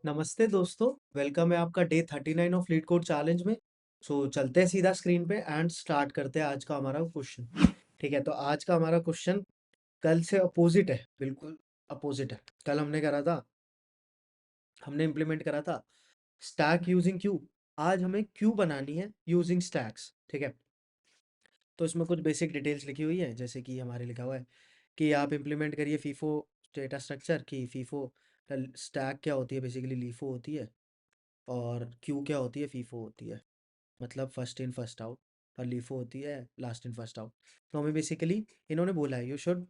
नमस्ते दोस्तों, वेलकम है आपका day 39 of leet code challenge में। चलते हैं सीधा स्क्रीन पे एंड स्टार्ट करते हैं आज का हमारा क्वेश्चन। ठीक है, तो आज का हमारा क्वेश्चन कल से अपोजिट है, बिल्कुल अपोजिट है। कल हमने इम्प्लीमेंट करा था स्टैक यूजिंग क्यू। आज हमें क्यू बनानी है यूजिंग स्टैक्स। ठीक है, तो इसमें कुछ बेसिक डिटेल्स लिखी हुई है, जैसे कि हमारे लिखा हुआ है कि आप इम्प्लीमेंट करिए फीफो डेटा स्ट्रक्चर की फीफो स्टैक क्या होती है, बेसिकली लीफो होती है, और क्यू क्या होती है, फीफो होती है। मतलब फर्स्ट इन फर्स्ट आउट, और लीफो होती है लास्ट इन फर्स्ट आउट। तो हमें बेसिकली इन्होंने बोला है you should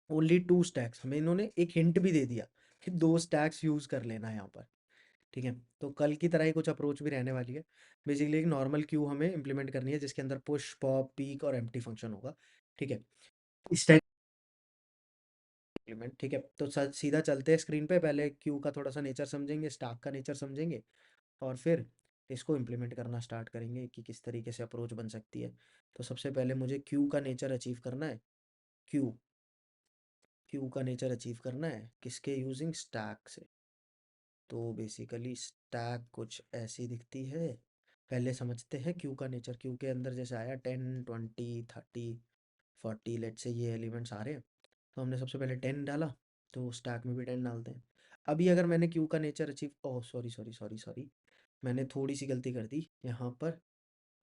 only two stacks. हमें इन्होंने एक हिंट भी दे दिया कि दो स्टैक्स यूज कर लेना है यहाँ पर। ठीक है, तो कल की तरह ही कुछ अप्रोच भी रहने वाली है। बेसिकली एक नॉर्मल क्यू हमें इंप्लीमेंट करनी है जिसके अंदर पुश पॉप पीक और एम्प्टी फंक्शन होगा। ठीक है, इस टाइप इम्प्लीमेंट। ठीक है, तो सीधा चलते हैं स्क्रीन पे। पहले क्यू का थोड़ा सा नेचर समझेंगे, स्टैक का नेचर समझेंगे, और फिर इसको इम्प्लीमेंट करना स्टार्ट करेंगे कि किस तरीके से अप्रोच बन सकती है। तो सबसे पहले मुझे क्यू का नेचर अचीव करना है। क्यू क्यू का नेचर अचीव करना है किसके, यूजिंग स्टैक से। तो बेसिकली स्टैक कुछ ऐसी दिखती है। पहले समझते हैं क्यू का नेचर। क्यू के अंदर जैसे आया 10 20 30 40, लेट से ये एलिमेंट्स आ रहे हैं, तो हमने सबसे पहले 10 डाला, तो स्टैक में भी 10 डालते हैं। अभी अगर मैंने क्यू का nature achieve, oh sorry sorry sorry sorry, मैंने थोड़ी सी गलती कर दी यहाँ पर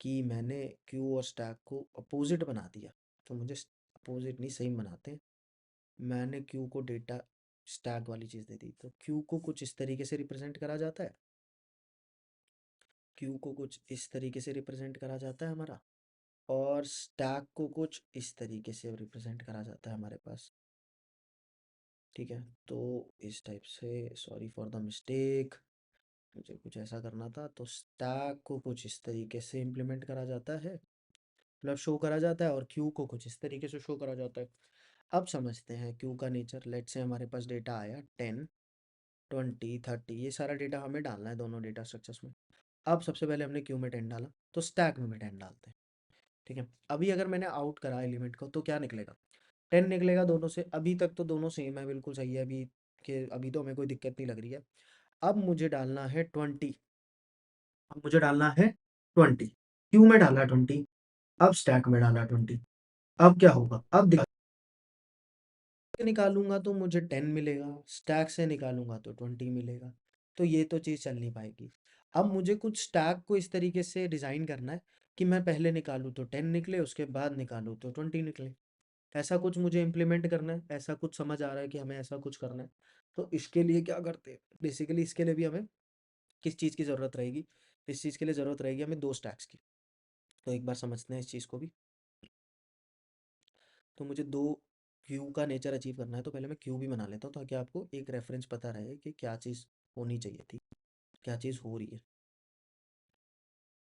कि मैंने क्यू और स्टैक को अपोजिट बना दिया। तो मुझे अपोजिट नहीं, सेम बनाते हैं। मैंने क्यू को डेटा स्टैक वाली चीज़ दे दी। तो क्यू को कुछ इस तरीके से रिप्रेजेंट करा जाता है। क्यू को कुछ इस तरीके से रिप्रेजेंट करा जाता है हमारा, और स्टैक को कुछ इस तरीके से रिप्रेजेंट करा जाता है हमारे पास। ठीक है, तो इस टाइप से, सॉरी फॉर द मिस्टेक, मुझे कुछ ऐसा करना था। तो स्टैक को कुछ इस तरीके से इम्प्लीमेंट करा जाता है, मतलब शो करा जाता है, और क्यू को कुछ इस तरीके से शो करा जाता है। अब समझते हैं क्यू का नेचर। लेट से हमारे पास डेटा आया 10 20 30, ये सारा डेटा हमें डालना है दोनों डेटा स्ट्रक्चर्स में। अब सबसे पहले हमने क्यू में 10 डाला, तो स्टैक में भी 10 डालते हैं। ठीक है, अभी अगर मैंने आउट करा एलिमेंट को तो क्या निकलेगा, 10 निकलेगा दोनों से। अभी तक तो दोनों सेम है, बिल्कुल सही है अभी के, अभी तो हमें कोई दिक्कत नहीं लग रही है। अब मुझे डालना है 20। अब मुझे डालना है 20, क्यू में डाला 20, अब स्टैक में डाला 20। अब क्या होगा, अब से निकालूंगा तो मुझे 10 मिलेगा, स्टैक से निकालूंगा तो 20 मिलेगा। तो ये तो चीज़ चल नहीं पाएगी। अब मुझे कुछ स्टैक को इस तरीके से डिज़ाइन करना है कि मैं पहले निकालूँ तो 10 निकले, उसके बाद निकालूँ तो 20 निकले। ऐसा कुछ मुझे इम्प्लीमेंट करना है, ऐसा कुछ समझ आ रहा है कि हमें ऐसा कुछ करना है। तो इसके लिए क्या करते हैं, बेसिकली इसके लिए भी हमें किस चीज़ की ज़रूरत रहेगी, इस चीज़ के लिए ज़रूरत रहेगी हमें दो स्टैक्स की। तो एक बार समझते हैं इस चीज़ को भी। तो मुझे दो क्यू का नेचर अचीव करना है, तो पहले मैं क्यू भी बना लेता हूँ ताकि आपको एक रेफरेंस पता रहे कि क्या चीज़ होनी चाहिए थी, क्या चीज़ हो रही है।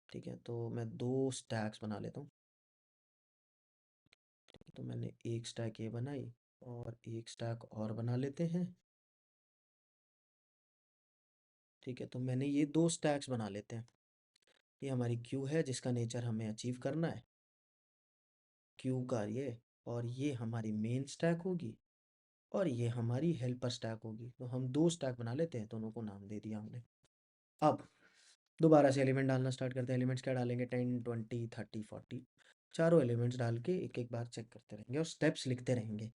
ठीक है, तो मैं दो स्टैक्स बना लेता हूँ। ठीक है, तो मैंने एक स्टैक ये बनाई, और एक स्टैक और बना लेते हैं। ठीक है, तो मैंने ये दो स्टैक्स बना लेते हैं। ये हमारी क्यू है जिसका नेचर हमें अचीव करना है, क्यू का ये, और ये हमारी मेन स्टैक होगी, और ये हमारी हेल्पर स्टैक होगी। तो हम दो स्टैक बना लेते हैं, दोनों को नाम दे दिया हमने। अब दोबारा से एलिमेंट डालना स्टार्ट करते हैं। एलिमेंट्स क्या डालेंगे, 10 20 30 40, चारों एलिमेंट्स डाल के एक एक बार चेक करते रहेंगे और स्टेप्स लिखते रहेंगे।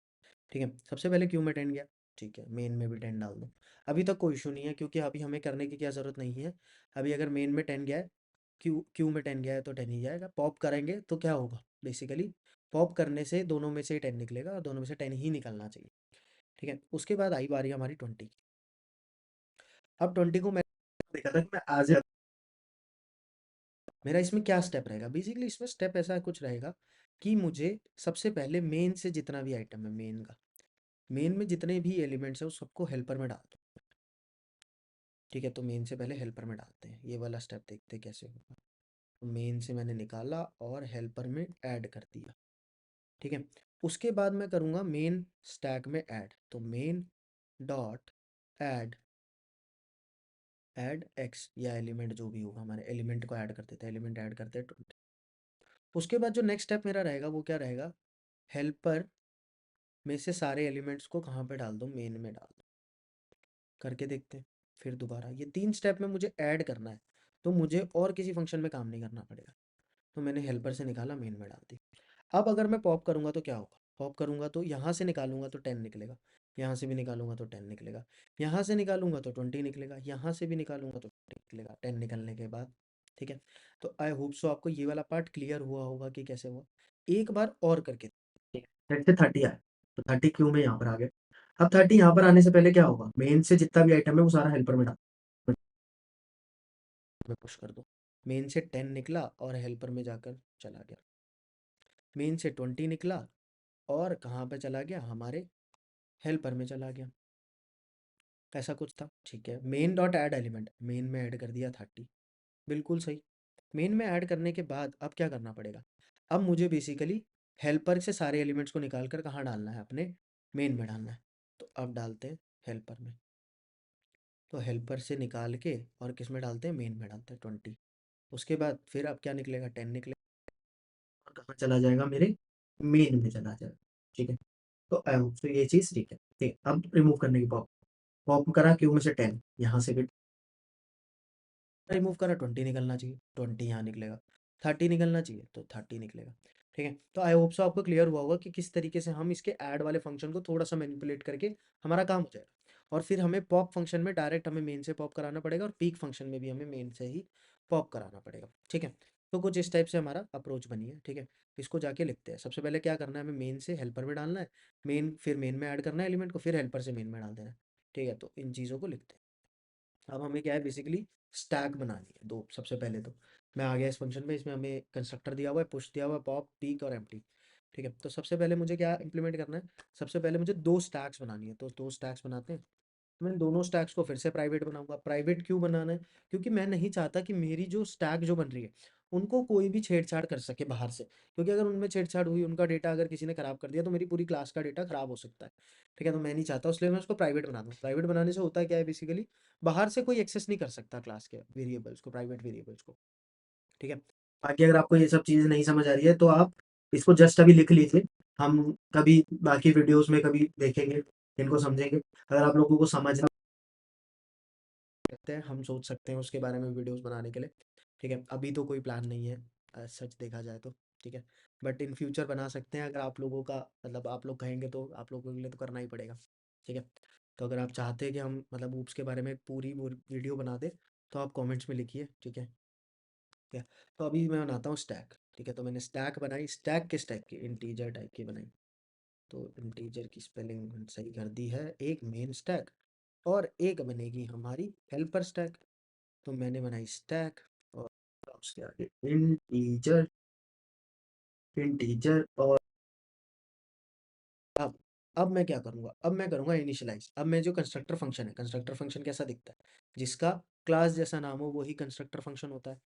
ठीक है, सबसे पहले क्यू में 10 गया, ठीक है, मेन में भी 10 डाल दो। अभी तक कोई इशू नहीं है क्योंकि अभी हमें करने की क्या ज़रूरत नहीं है। अभी अगर मेन में 10 गया है, क्यू क्यू में 10 गया है, तो 10 ही जाएगा। पॉप करेंगे तो क्या होगा, बेसिकली पॉप करने से दोनों में से 10 निकलेगा, और दोनों में से 10 ही निकलना चाहिए। ठीक है, उसके बाद आई बारी हमारी 20 की। अब 20 को मैं देखा था कि मैं आज मेरा इसमें क्या स्टेप रहेगा, बेसिकली इसमें स्टेप ऐसा कुछ रहेगा कि मुझे सबसे पहले मेन से जितना भी आइटम है, मेन में जितने भी एलिमेंट्स है उस सबको हेल्पर में डाल दो। ठीक है, तो मेन से पहले हेल्पर में डालते हैं, ये वाला स्टेप देखते हैं कैसे होगा। तो मेन से मैंने निकाला और हेल्पर में ऐड कर दिया। ठीक है, उसके बाद मैं करूँगा मेन स्टैक में ऐड। तो main dot add, add x या एलिमेंट जो भी होगा, हमारे एलिमेंट को ऐड कर देते हैं, एलिमेंट ऐड करते हैं 20। उसके बाद जो नेक्स्ट स्टेप मेरा रहेगा वो क्या रहेगा, हेल्पर में से सारे एलिमेंट्स को कहाँ पे डाल दो, मेन में डाल दो। करके देखते हैं। फिर दोबारा, ये 3 स्टेप में मुझे ऐड करना है, तो मुझे और किसी फंक्शन में काम नहीं करना पड़ेगा। तो मैंने हेल्पर से निकाला, मेन में डाल दी। अब अगर मैं पॉप करूँगा तो क्या होगा? पॉप करूँगा तो यहाँ से निकालूँगा तो 10 निकलेगा, यहाँ से भी निकालूँगा तो 10 निकलेगा, यहाँ से निकालूँगा तो 20 निकलेगा, यहाँ से भी निकालूँगा तो 20 निकलेगा, 10 निकलने के बाद, ठीक है? तो आई होप सो आपको ये वाला पार्ट क्लियर हुआ होगा कि कैसे हुआ। एक बार और करके, ठीक है? जैसे 30 आया, तो 30 क्यों में यहाँ पर आ गया। अब 30 यहाँ पर आने से पहले क्या होगा? मेन से जितना भी आइटम है वो सारा हेल्पर में डाल में पुश कर दो। मेन से 10 निकला और हेल्पर में जाकर चला गया। मेन से 20 निकला और कहाँ पे चला गया? हमारे हेल्पर में चला गया। ऐसा कुछ था, ठीक है। Main dot add element, main में ऐड कर दिया 30, बिल्कुल सही। मेन में ऐड करने के बाद अब क्या करना पड़ेगा? अब मुझे बेसिकली हेल्पर से सारे एलिमेंट्स को निकाल कर कहाँ डालना है? अपने मेन में डालना है। तो अब डालते हैं हेल्पर में। तो हेल्पर से निकाल के और किस में डालते हैं? मेन में डालते हैं 20। उसके बाद फिर अब क्या निकलेगा? 10 निकलेगा और कहाँ चला जाएगा? मेरे मेन में चला जाएगा, ठीक है। तो आई होप तो ये चीज़ ठीक है, ठीक है। अब रिमूव करने की पॉप पॉप करा क्यू में से 10, यहाँ से भी रिमूव करा, 20 निकलना चाहिए, 20 यहाँ निकलेगा। 30 निकलना चाहिए तो 30 निकलेगा, ठीक है। तो आई होप सो आपको क्लियर हुआ होगा कि किस तरीके से हम इसके ऐड वाले फंक्शन को थोड़ा सा मैनिपुलेट करके हमारा काम हो जाएगा। और फिर हमें पॉप फंक्शन में डायरेक्ट हमें मेन से पॉप कराना पड़ेगा और पीक फंक्शन में भी हमें मेन से ही पॉप कराना पड़ेगा, ठीक है। तो कुछ इस टाइप से हमारा अप्रोच बनी है, ठीक है। इसको जाके लिखते हैं। सबसे पहले क्या करना है? हमें मेन से हेल्पर में डालना है, मेन फिर मेन में ऐड करना है एलिमेंट को, फिर हेल्पर से मेन में डाल देना है, ठीक है। तो इन चीज़ों को लिखते हैं। अब हमें क्या है? बेसिकली स्टैक बनानी है दो। सबसे पहले तो मैं आ गया इस फंक्शन में, इसमें हमें कंस्ट्रक्टर दिया हुआ है, पुश दिया हुआ है, पॉप, पीक और एम्प्टी, ठीक है। तो सबसे पहले मुझे क्या इंप्लीमेंट करना है? सबसे पहले मुझे दो स्टैक्स बनानी है, तो दो स्टैक्स बनाते हैं। मैं दोनों स्टैक्स को फिर से प्राइवेट बनाऊंगा। प्राइवेट क्यों बनाना है? क्योंकि मैं नहीं चाहता कि मेरी जो स्टैक जो बन रही है उनको कोई भी छेड़छाड़ कर सके बाहर से, क्योंकि अगर उनमें छेड़छाड़ हुई, उनका डेटा अगर किसी ने खराब कर दिया तो मेरी पूरी क्लास का डेटा खराब हो सकता है, ठीक है। तो मैं नहीं चाहता, इसलिए मैं उसको प्राइवेट बना दूँ। प्राइवेट बनाने से होता है क्या है? बेसिकली बाहर से कोई एक्सेस नहीं कर सकता क्लास के वेरिएबल्स को, प्राइवेट वेरिएबल्स को, ठीक है। बाकी अगर आपको ये सब चीज़ नहीं समझ आ रही है तो आप इसको जस्ट अभी लिख लीजिए। हम कभी बाकी वीडियोस में कभी देखेंगे, इनको समझेंगे। अगर आप लोगों को समझना सकते हैं, हम सोच सकते हैं उसके बारे में वीडियोस बनाने के लिए, ठीक है। अभी तो कोई प्लान नहीं है सच देखा जाए तो, ठीक है। बट इन फ्यूचर बना सकते हैं, अगर आप लोगों का मतलब आप लोग कहेंगे तो आप लोगों के लिए तो करना ही पड़ेगा, ठीक है। तो अगर आप चाहते हैं कि हम मतलब ऊप्स के बारे में पूरी वीडियो बना दें तो आप कमेंट्स में लिखिए, ठीक है। ठीक है। तो अभी मैं बनाता हूँ स्टैक, ठीक है। तो मैंने स्टैक बनाई। स्टैक किस टाइप की? इंटीजर टाइप की बनाई। तो इंटीजर की स्पेलिंग सही कर दी है। एक मेन स्टैक और एक बनेगी हमारी हेल्पर स्टैक। तो मैंने बनाई स्टैक और उसके आगे इंटीजर, इंटीजर। और अब अब मैं क्या करूँगा? अब मैं करूँगा इनिशियलाइज़। अब मैं जो कंस्ट्रक्टर फंक्शन है, कंस्ट्रक्टर फंक्शन कैसा दिखता है? जिसका क्लास जैसा नाम हो वही कंस्ट्रक्टर फंक्शन होता है,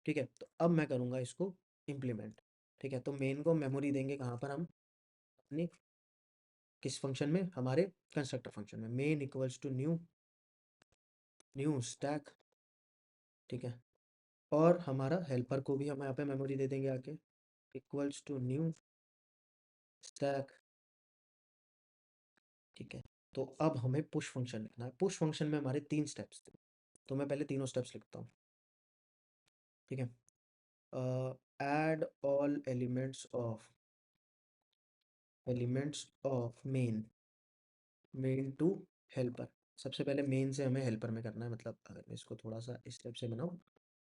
ठीक है। तो अब मैं करूँगा इसको इम्प्लीमेंट, ठीक है। तो मेन को मेमोरी देंगे कहाँ पर? हम अपनी किस फंक्शन में? हमारे कंस्ट्रक्टर फंक्शन में। Main equals to new, new stack, ठीक है। और हमारा हेल्पर को भी हम यहाँ पे मेमोरी दे देंगे आके, इक्वल्स टू न्यू स्टैक, ठीक है। तो अब हमें पुश फंक्शन लिखना है। पुश फंक्शन में हमारे 3 स्टेप्स थे, तो मैं पहले तीनों स्टेप्स लिखता हूँ, ठीक है। Add all elements of main, main to helper. सबसे पहले मेन से हमें हेल्पर में करना है। मतलब अगर मैं इसको थोड़ा सा इस स्टेप से बनाऊँ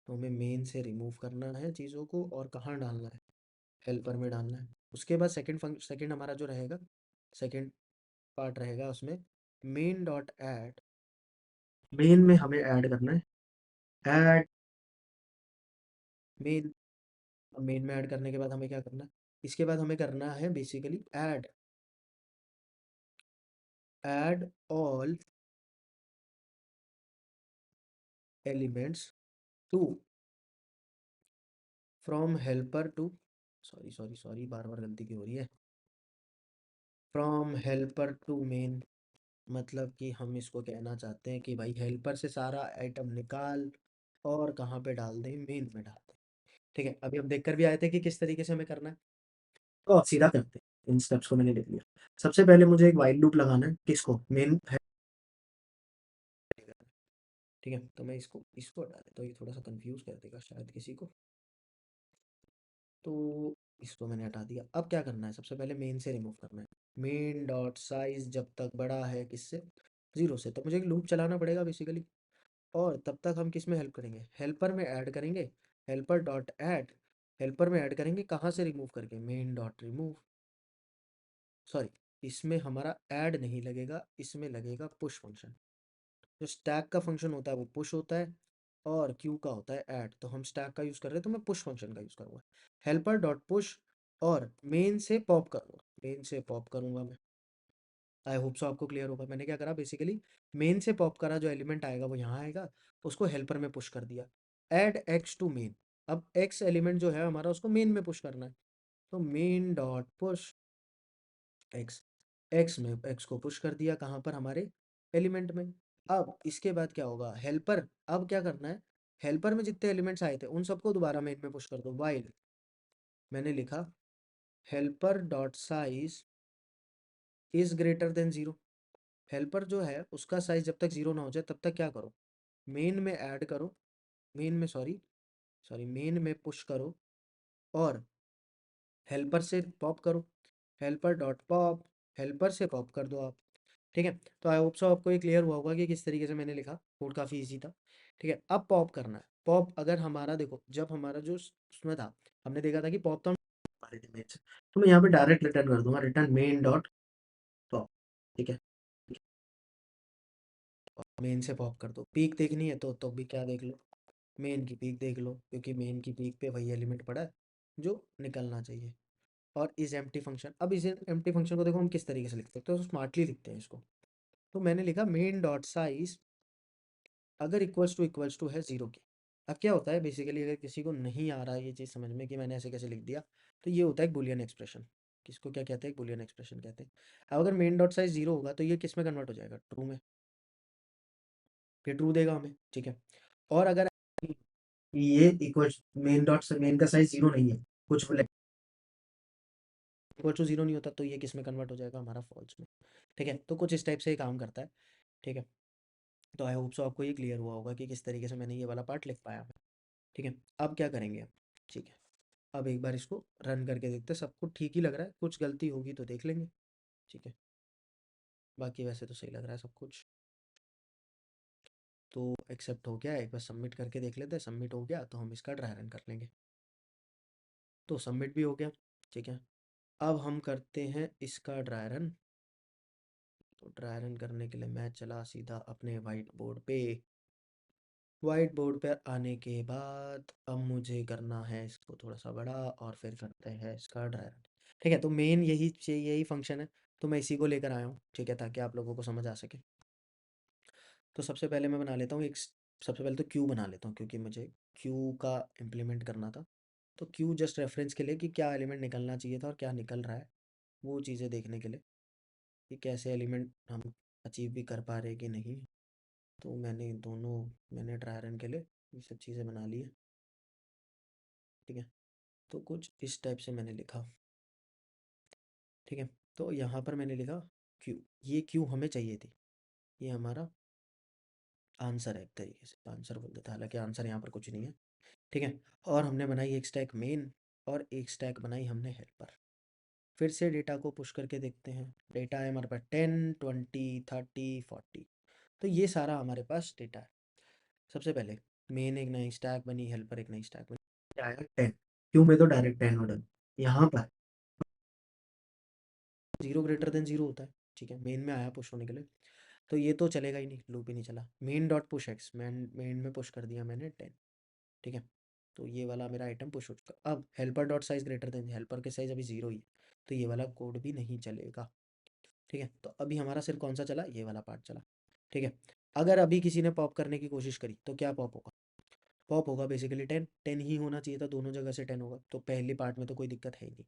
तो हमें मेन से रिमूव करना है चीज़ों को और कहाँ डालना है? हेल्पर में डालना है। उसके बाद सेकंड हमारा जो रहेगा, सेकंड पार्ट रहेगा उसमें मेन डॉट ऐड। मेन में हमें ऐड करना है, ऐड मेन। मेन में ऐड करने के बाद हमें क्या करना है? इसके बाद हमें करना है basically add all elements to from helper to, sorry sorry sorry, बार बार गलती क्यों हो रही है? From helper to main. मतलब कि हम इसको कहना चाहते हैं कि भाई हेल्पर से सारा आइटम निकाल और कहाँ पे डाल दें? मेन में डाल दें, ठीक है। अभी हम देख कर भी आए थे कि किस तरीके से हमें करना है। तो अब सीधा करते हैं। इन स्टेप्स को मैंने लिख लिया। सबसे पहले मुझे एक वाइल लूप लगाना है, किसको? मेन ठीक है, तो मैं इसको इसको हटा देता हूँ, ये थोड़ा सा कंफ्यूज कर देगा शायद किसी को। तो इसको मैंने हटा दिया। अब क्या करना है, सबसे पहले मेन से रिमूव करना है। मेन डॉट साइज जब तक बड़ा है किससे, जीरो से, तो मुझे एक लूप चलाना पड़ेगा बेसिकली। और तब तक हम किस में हेल्प करेंगे, हेल्पर में ऐड करेंगे। हेल्पर डॉट ऐड, हेल्पर में ऐड करेंगे कहाँ से रिमूव करके, मेन डॉट रिमूव। सॉरी, इसमें हमारा ऐड नहीं लगेगा, इसमें लगेगा पुश फंक्शन। जो स्टैक का फंक्शन होता है वो पुश होता है, और क्यू का होता है ऐड। तो हम स्टैक का यूज़ कर रहे हैं तो मैं पुश फंक्शन का यूज़ करूँगा। हेल्पर डॉट पुश, और मेन से पॉप करूँगा, मेन से पॉप करूँगा मैं। आई होप सो आपको क्लियर होगा। मैंने क्या करा बेसिकली, मेन से पॉप करा, जो एलिमेंट आएगा वो यहाँ आएगा, उसको हेल्पर में पुश कर दिया। ऐड एक्स टू मेन, अब एक्स एलिमेंट जो है हमारा उसको मेन में पुश करना है। तो main dot push x, x में एक्स को पुश कर दिया, कहाँ पर, हमारे एलिमेंट में। अब इसके बाद क्या होगा, हेल्पर, अब क्या करना है, हेल्पर में जितने एलिमेंट्स आए थे उन सबको दोबारा मेन में पुश कर दो। वाइल मैंने लिखा helper dot size is greater than zero. Helper जो है उसका साइज जब तक जीरो ना हो जाए तब तक क्या करो, मेन में ऐड करो, मेन में सॉरी सॉरी मेन में पुश करो, और हेल्पर से पॉप करो। हेल्पर डॉट पॉप, हेल्पर से पॉप कर दो आप। ठीक है, तो आई होप सो आपको ये क्लियर हुआ होगा कि किस तरीके से मैंने लिखा, कोड काफ़ी इजी था। ठीक है, अब पॉप करना है। पॉप अगर हमारा देखो, जब हमारा जो उसमें था, हमने देखा था कि पॉप तो हम हमारे थे मेन से, तो मैं यहाँ पे डायरेक्ट रिटर्न कर दूंगा, रिटर्न मेन डॉट पॉप। ठीक है, मेन से पॉप कर दो। पीक देखनी है तो भी क्या देख लो, मेन की पीक देख लो, क्योंकि मेन की पीक पे वही एलिमेंट पड़ा है जो निकलना चाहिए। और इस एम्प्टी फंक्शन, अब इस एम्प्टी फंक्शन को देखो हम किस तरीके से लिखते हैं, तो स्मार्टली लिखते हैं इसको। तो मैंने लिखा मेन डॉट साइज अगर इक्वल्स टू है जीरो की। अब क्या होता है बेसिकली, अगर किसी को नहीं आ रहा है ये चीज़ समझ में कि मैंने ऐसे कैसे लिख दिया, तो ये होता है एक बुलियन एक्सप्रेशन। किसको क्या कहते हैं, एक बुलियन एक्सप्रेशन कहते हैं। अब अगर मेन डॉट साइज जीरो होगा तो ये किस में कन्वर्ट हो जाएगा, ट्रू में। ये ट्रू देगा हमें, ठीक है। और अगर ये इक्वल, मेन डॉट से मेन का साइज जीरो नहीं है, कुछ इक्वल टू जीरो नहीं होता, तो ये किस में कन्वर्ट हो जाएगा, हमारा फॉल्स में। ठीक है, तो कुछ इस टाइप से ये काम करता है। ठीक है, तो आई होप सो आपको ये क्लियर हुआ होगा कि किस तरीके से मैंने ये वाला पार्ट लिख पाया मैं। ठीक है, अब क्या करेंगे हम, ठीक है, अब एक बार इसको रन करके देखते हैं, सब कुछ ठीक ही लग रहा है, कुछ गलती होगी तो देख लेंगे। ठीक है, बाकी वैसे तो सही लग रहा है सब कुछ। तो एक्सेप्ट हो गया, एक बार सबमिट करके देख लेते हैं, सबमिट हो गया तो हम इसका ड्राई रन कर लेंगे। तो सबमिट भी हो गया। ठीक है, अब हम करते हैं इसका ड्राई रन। तो ड्राई रन करने के लिए मैं चला सीधा अपने वाइट बोर्ड पे। वाइट बोर्ड पर आने के बाद अब मुझे करना है इसको थोड़ा सा बड़ा, और फिर करते हैं इसका ड्राई रन। ठीक है, तो मेन यही चाहिए, यही फंक्शन है, तो मैं इसी को लेकर आया हूँ। ठीक है, ताकि आप लोगों को समझ आ सके। तो सबसे पहले मैं बना लेता हूँ एक, सबसे पहले तो क्यू बना लेता हूँ, क्योंकि मुझे क्यू का इम्प्लीमेंट करना था। तो क्यू जस्ट रेफरेंस के लिए कि क्या एलिमेंट निकलना चाहिए था और क्या निकल रहा है, वो चीज़ें देखने के लिए कि कैसे एलिमेंट हम अचीव भी कर पा रहे हैं कि नहीं। तो मैंने ट्राई रन के लिए ये सब चीज़ें बना ली है। ठीक है, तो कुछ इस टाइप से मैंने लिखा। ठीक है, तो यहाँ पर मैंने लिखा क्यू, ये क्यू हमें चाहिए थी, ये हमारा आंसर है, एक तरीके से आंसर बोल देता है, हालांकि आंसर यहाँ पर कुछ नहीं है। ठीक है, और हमने बनाई एक स्टैक मेन, और एक स्टैक बनाई हमने हेल्पर। फिर से डेटा को पुश करके देखते हैं, डेटा है हमारे पास 10 20 30 40। तो ये सारा हमारे पास डेटा है। सबसे पहले मेन एक नई स्टैक बनी, हेल्पर एक नई स्टैक बनी, क्या आएगा 10। क्यों, में तो डायरेक्ट 10 ऑर्डर, यहाँ पर जीरो ग्रेटर देन जीरो होता है। ठीक है, मेन में आया पुश होने के लिए, तो ये तो चलेगा ही नहीं, लूप ही नहीं चला। Main dot push x, main में पुश कर दिया मैंने 10। ठीक है, तो ये वाला मेरा आइटम पुश हो चुका। अब helper dot size greater than, helper के साइज अभी जीरो ही है, तो ये वाला कोड भी नहीं चलेगा। ठीक है, तो अभी हमारा सिर्फ कौन सा चला, ये वाला पार्ट चला। ठीक है, अगर अभी किसी ने पॉप करने की कोशिश करी तो क्या पॉप होगा, पॉप होगा बेसिकली 10 ही होना चाहिए था, दोनों जगह से 10 होगा, तो पहली पार्ट में तो कोई दिक्कत है ही नहीं।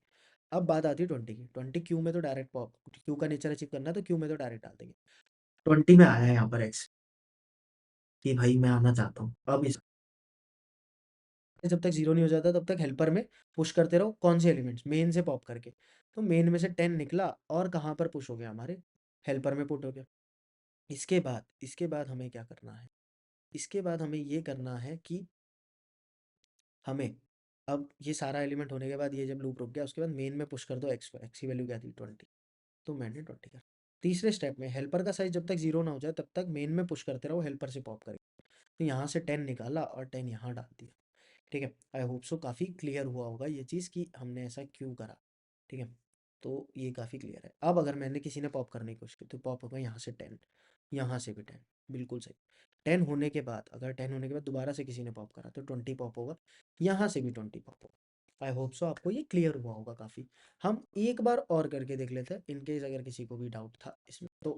अब बात आती है 20 की, 20 क्यू में तो डायरेक्ट पॉप, क्यू का नेचर अचीव करना है तो क्यू में तो डायरेक्ट डाल देंगे। 20 में आया है यहाँ पर एक्स, कि भाई मैं आना चाहता हूँ। अब इस जब तक जीरो नहीं हो जाता तब तक हेल्पर में पुश करते रहो, कौन से एलिमेंट्स, मेन से पॉप करके। तो मेन में से 10 निकला, और कहाँ पर पुश हो गया, हमारे हेल्पर में पुट हो गया। इसके बाद हमें क्या करना है, इसके बाद हमें ये करना है कि हमें अब ये सारा एलिमेंट होने के बाद ये जब लूप रुक गया उसके बाद मेन में पुश कर दो एक्स को, एक्स की वैल्यू क्या थी 20, तो मैंने 20 कर। तीसरे स्टेप में हेल्पर का साइज जब तक जीरो ना हो जाए तब तक मेन में पुश करते रहो, हेल्पर से पॉप करें। तो यहाँ से 10 निकाला और 10 यहाँ डाल दिया। ठीक है, आई होप सो काफ़ी क्लियर हुआ होगा ये चीज़ कि हमने ऐसा क्यों करा। ठीक है, तो ये काफ़ी क्लियर है। अब अगर मैंने किसी ने पॉप करने की कोशिश की तो पॉप होगा यहाँ से 10, यहाँ से भी 10, बिल्कुल सही। 10 होने के बाद अगर 10 होने के बाद दोबारा से किसी ने पॉप करा तो 20 पॉप होगा, यहाँ से भी 20 पॉप होगा। आई होप सो आपको ये क्लियर हुआ होगा काफ़ी। हम एक बार और करके देख लेते हैं इनकेस अगर किसी को भी डाउट था इसमें तो।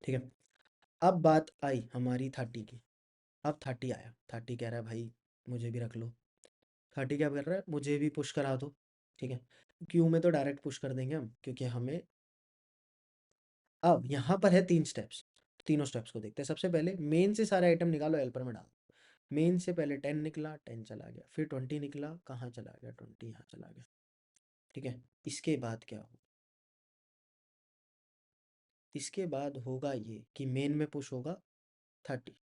ठीक है, अब बात आई हमारी 30 की। अब 30 आया, 30 कह रहा है भाई मुझे भी रख लो। 30 क्या कर रहा है, मुझे भी पुश करा दो। ठीक है, क्यू में तो डायरेक्ट पुश कर देंगे हम क्योंकि हमें अब यहाँ पर है 3 स्टेप्स। तीनों स्टेप्स को देखते हैं। सबसे पहले मेन से सारे आइटम निकालो, हेल्पर में डालो। मेन से पहले 10 निकला, 10 चला गया, फिर 20 निकला, कहाँ चला गया 20, यहाँ चला गया। ठीक है, इसके बाद क्या हो, इसके बाद होगा ये कि मेन में पुश होगा 30,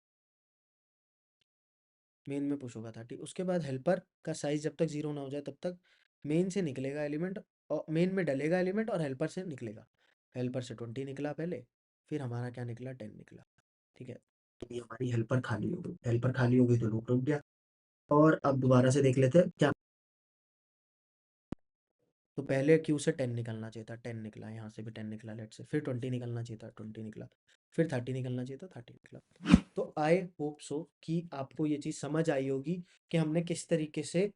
मेन में पुश होगा 30। उसके बाद हेल्पर का साइज जब तक जीरो ना हो जाए तब तक मेन से निकलेगा एलिमेंट और मेन में डलेगा एलिमेंट और हेल्पर से निकलेगा। हेल्पर से 20 निकला पहले, फिर हमारा क्या निकला 10 निकला। ठीक है, तो ये हमारी हेल्पर खाली हो गई, हेल्पर खाली हो गई तो लूप रुक गया। और अब दोबारा से देख लेते हैं क्या। तो पहले क्यू से 10 निकलना चाहिए था, 10 निकला, यहाँ से भी 10 निकला लेट से, फिर 20 निकलना चाहिए था, 20 निकला, फिर 30 निकलना चाहिए था, 30 निकला। तो आई होप सो कि आपको ये चीज़ समझ आई होगी कि हमने किस तरीके से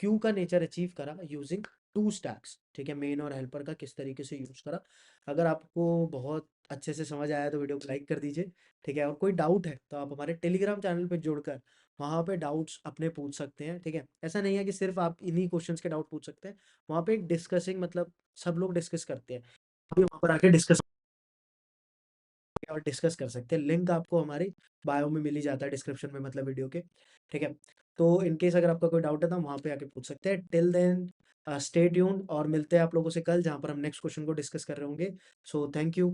क्यू का नेचर अचीव करा यूजिंग टू स्टैक्स। ठीक है, मेन और हेल्पर का किस तरीके से यूज करा। अगर आपको बहुत अच्छे से समझ आया तो वीडियो को लाइक कर दीजिए। ठीक है, और कोई डाउट है तो आप हमारे टेलीग्राम चैनल पे जुड़कर वहाँ पे डाउट्स अपने पूछ सकते हैं। ठीक है, ऐसा नहीं है कि सिर्फ आप इन्हीं क्वेश्चंस के डाउट पूछ सकते हैं, वहाँ पे एक डिस्कसिंग मतलब सब लोग डिस्कस करते हैं, अभी वहाँ पर आके डिस्कस और डिस्कस कर सकते हैं। लिंक आपको हमारी बायो में मिल ही जाता है, डिस्क्रिप्शन में मतलब वीडियो के। ठीक है, तो इन केस अगर आपका कोई डाउट है तो हम वहाँ पे आके पूछ सकते हैं। टिल देन स्टे ट्यून्ड और मिलते हैं आप लोगों से कल जहाँ पर हम नेक्स्ट क्वेश्चन को डिस्कस कर रहे होंगे। So thank you.